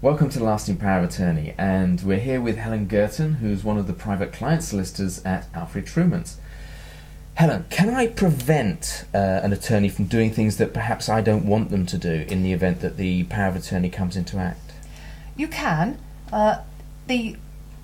Welcome to Lasting Power of Attorney, and we're here with Helen Girton, who's one of the private client solicitors at Alfred Truman's. Helen, can I prevent an attorney from doing things that perhaps I don't want them to do in the event that the power of attorney comes into act? You can. As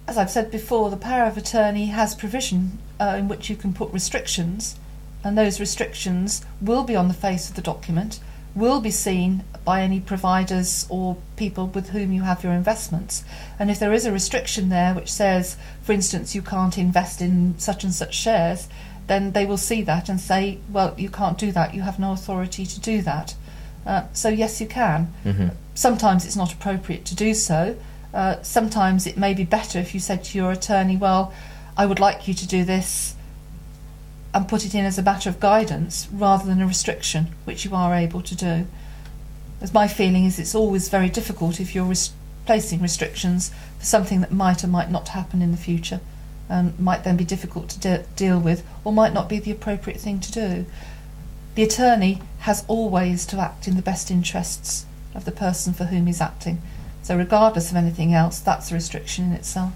I've said before, the power of attorney has provision in which you can put restrictions, and those restrictions will be on the face of the document, will be seen by any providers or people with whom you have your investments. And if there is a restriction there which says, for instance, you can't invest in such and such shares, then they will see that and say, well, you can't do that, you have no authority to do that. So yes, you can. Mm-hmm. Sometimes it's not appropriate to do so. Sometimes it may be better if you said to your attorney, well, I would like you to do this, and put it in as a matter of guidance rather than a restriction, which you are able to do. As my feeling is, it's always very difficult if you're placing restrictions for something that might or might not happen in the future, and might then be difficult to deal with, or might not be the appropriate thing to do. The attorney has always to act in the best interests of the person for whom he's acting. So regardless of anything else, that's a restriction in itself.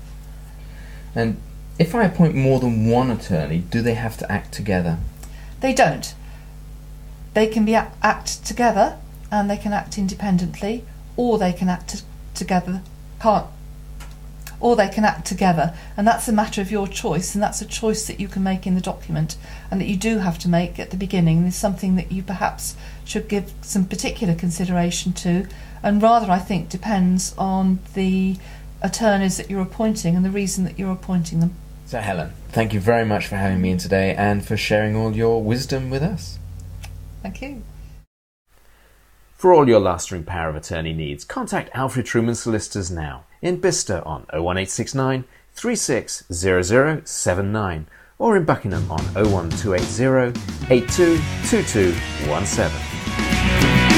And if I appoint more than one attorney, do they have to act together? They don't. They can act together, and they can act independently, or they can act together. Or they can act together, and that's a matter of your choice, and that's a choice that you can make in the document, and that you do have to make at the beginning. And is something that you perhaps should give some particular consideration to, and rather, I think, depends on the attorneys that you're appointing and the reason that you're appointing them. So Helen, thank you very much for having me in today and for sharing all your wisdom with us. Thank you. For all your Lasting Power of Attorney needs, contact Alfred Truman Solicitors now in Bicester on 01869 360079 or in Buckingham on 01280 822217.